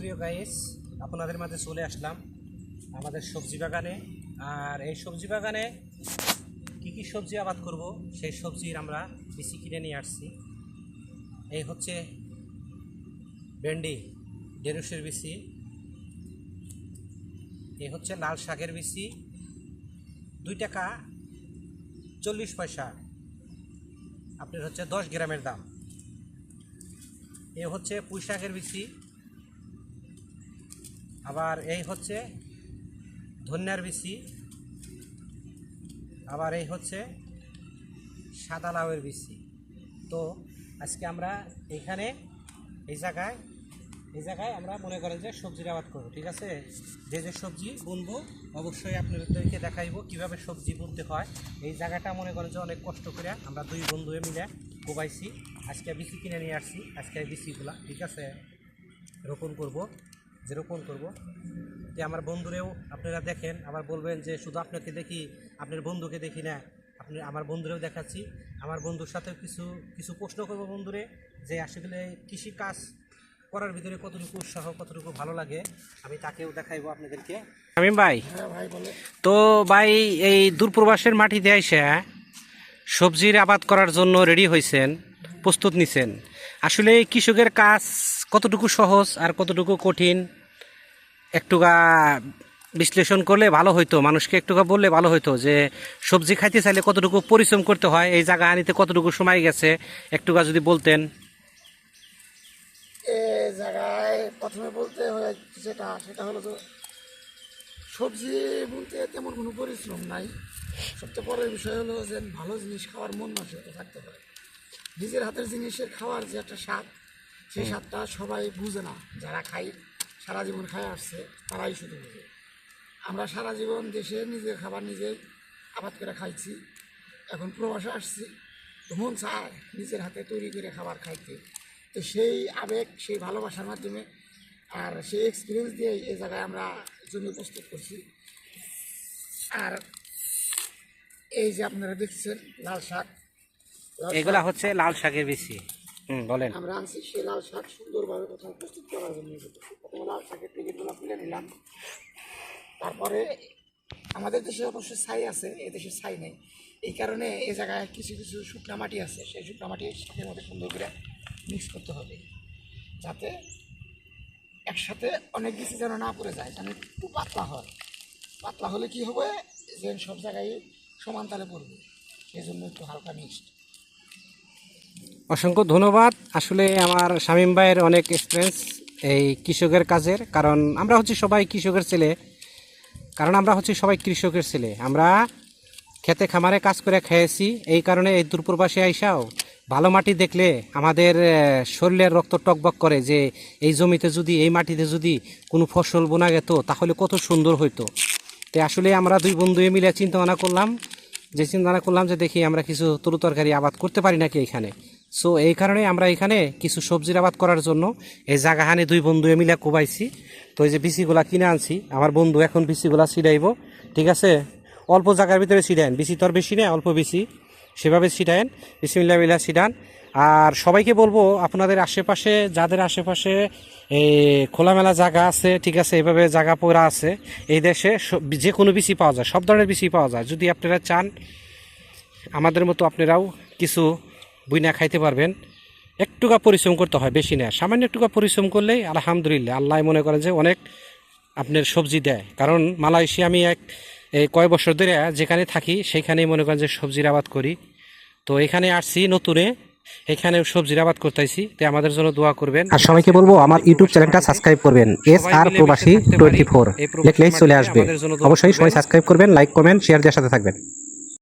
প্রিয় গাইস, আপনাদের মাঝে চলে আসলাম আমাদের সবজি বাগানে। আর এই সবজি বাগানে কি কি সবজি আবাদ করব সেই সবজির আমরা বিচি কিনে নিয়ে আসছি। এই হচ্ছে ভেন্ডি, ঢেঁড়সের বিচি। এই হচ্ছে লাল শাকের বিচি, 2 টাকা 40 পয়সা, আপনার হচ্ছে 10 গ্রামের দাম। এ হচ্ছে পুঁই শাকের বিচি। আবার এই হচ্ছে ধনিয়ার বিচি। আবার এই হচ্ছে সাদা লাউয়ের বিচি। তো আজকে আমরা এখানে এই জায়গায় আমরা মনে করেন যে সবজির আবাদ করবো, ঠিক আছে। যে সবজি বুনবো অবশ্যই আপনাদেরকে দেখাইবো কীভাবে সবজি বুনতে হয়। এই জায়গাটা মনে করেন যে অনেক কষ্ট করে আমরা 2 বন্ধু মিলে কোবাইছি। আজকে বিচি কিনে নিয়ে আসছি। আজকে এই বিচিগুলা, ঠিক আছে, রোপণ করব। যে আমার বন্ধুরেও আপনারা দেখেন, আবার বলবেন যে শুধু আপনাকে দেখি, আপনার বন্ধুকে দেখি না। আমার বন্ধুরেও দেখাচ্ছি। আমার বন্ধুর সাথেও কিছু প্রশ্ন করবো বন্ধুরে, যে আসলে কৃষি কাজ করার ভিতরে কতটুকু উৎসাহ, কতটুকু ভালো লাগে, আমি তাকেও দেখাইবো আপনাদেরকে। শামীম ভাই, তো ভাই এই দূরপ্রবাসের মাটিতে আইসা সবজির আবাদ করার জন্য রেডি হয়েছেন, প্রস্তুত নিছেন। আসলে কৃষকের কাজ কতটুকু সহজ আর কতটুকু কঠিন একটুকা বিশ্লেষণ করলে ভালো হইতো, মানুষকে একটুকা বললে ভালো হইতো যে সবজি খাইতে চাইলে কতটুকু পরিশ্রম করতে হয়, এই জায়গা আনিতে কতটুকু সময় গেছে, একটুকা যদি বলতেন। এই জায়গায় প্রথমে বলতে হয় সেটা হলো তো সবজি বলতে তেমন কোনো পরিশ্রম নাই। সবচেয়ে বড় বিষয় হলো যে ভালো জিনিস খাওয়ার মন মানসিকতা থাকতে পারে। নিজের হাতের জিনিসের খাওয়ার যে একটা স্বাদ, সেই স্বাদটা সবাই বুঝে না। যারা সারা জীবন খায় আসছে তারাই শুধু বুঝে। আমরা সারা জীবন দেশে নিজের খাবার নিজে আবাদ করে খাইছি, এখন প্রবাসে আসছি, তো মন চায় নিজের হাতে তৈরি করে খাবার খাইতে। তো সেই আবেগ, সেই ভালোবাসার মাধ্যমে আর সেই এক্সপিরিয়েন্স দিয়ে এই জায়গায় আমরা জমি প্রস্তুত করছি। আর এই যে আপনারা দেখছেন লাল শাক, এগুলা হচ্ছে লাল শাকের বিচি। বলেন। আমরা আনছি সেই লাল শাক সুন্দরভাবে প্রথমে প্রস্তুত করার জন্য। প্রথমে লাল শাকের প্যাকেটগুলো খুলে নিলাম। তারপরে আমাদের দেশে অবশ্যই ছাই আছে, এদেশে ছাই নেই। এই কারণে এই জায়গায় কিছু শুকনা মাটি আছে, সেই শুকনা মাটি শাকের মধ্যে সুন্দর করে মিক্স করতে হবে, যাতে একসাথে অনেক কিছু যেন না পড়ে যায়, যেন একটু পাতলা হয়। পাতলা হলে কি হবে, যে সব জায়গায় সমান তালে পড়বে, সেই জন্য একটু হালকা মিক্সড। অসংখ্য ধন্যবাদ। আসলে আমার শামীম ভাইয়ের অনেক এক্সপিরিয়েন্স এই কৃষকের কাজের, কারণ আমরা হচ্ছে সবাই কৃষকের ছেলে। আমরা খেতে খামারে কাজ করে খেয়েছি, এই কারণে এই দূরপ্রবাসে আইসাও ভালো মাটি দেখলে আমাদের শরীরের রক্ত টকবক করে, যে এই জমিতে যদি, এই মাটিতে যদি কোনো ফসল বোনা যেত তাহলে কত সুন্দর হইতো। তো আসলে আমরা 2 বন্ধু মিলে চিন্তা ভাবনা করলাম যে দেখি আমরা কিছু তরু তরকারি আবাদ করতে পারি নাকি এখানে। সো এই কারণে আমরা এখানে কিছু সবজির আবাদ করার জন্য এই জায়গাহানে 2 বন্ধু মিলে কোবাইছি। তো এই যে বিচিগুলা কিনে আনছি, আমার বন্ধু এখন বিচিগুলা ছিটাইব, ঠিক আছে। অল্প জায়গার ভিতরে ছিটাইন, বিচি তোর বেশি নেই, অল্প বিচি, সেভাবে ছিটাইন, বিসমিল্লাহ ছিটান। আর সবাইকে বলবো, আপনাদের আশেপাশে, যাদের আশেপাশে এই খোলামেলা জায়গা আছে, ঠিক আছে, এভাবে জায়গা পড়া আছে, এই দেশে যে কোনো বিচি পাওয়া যায়, সব ধরনের বিচি পাওয়া যায়। যদি আপনারা চান আমাদের মতো আপনারাও কিছু বুইনা খাইতে পারবেন। একটুকা পরিশ্রম করতে হয়, বেশি না, সামান্য একটুকা পরিশ্রম করলেই আলহামদুলিল্লাহ আল্লাহ মনে করেন যে অনেক আপনার সবজি দেয়। কারণ মালয়েশিয়া আমি এই কয় বছর ধরে যেখানে থাকি সেইখানেই মনে করেন যে সবজির আবাদ করি। তো এখানে আসছি নতুনে, এখানে সবজির আবাদ করতেছি, তো আমাদের জন্য দোয়া করবেন। আর সবাইকে বলবো আমার ইউটিউব চ্যানেলটা সাবস্ক্রাইব করবেন, SR প্রবাসী 24 লিখলেই চলে আসবে। অবশ্যই সবাই সাবস্ক্রাইব করবেন, লাইক কমেন্ট শেয়ার দেওয়ার সাথে থাকবেন।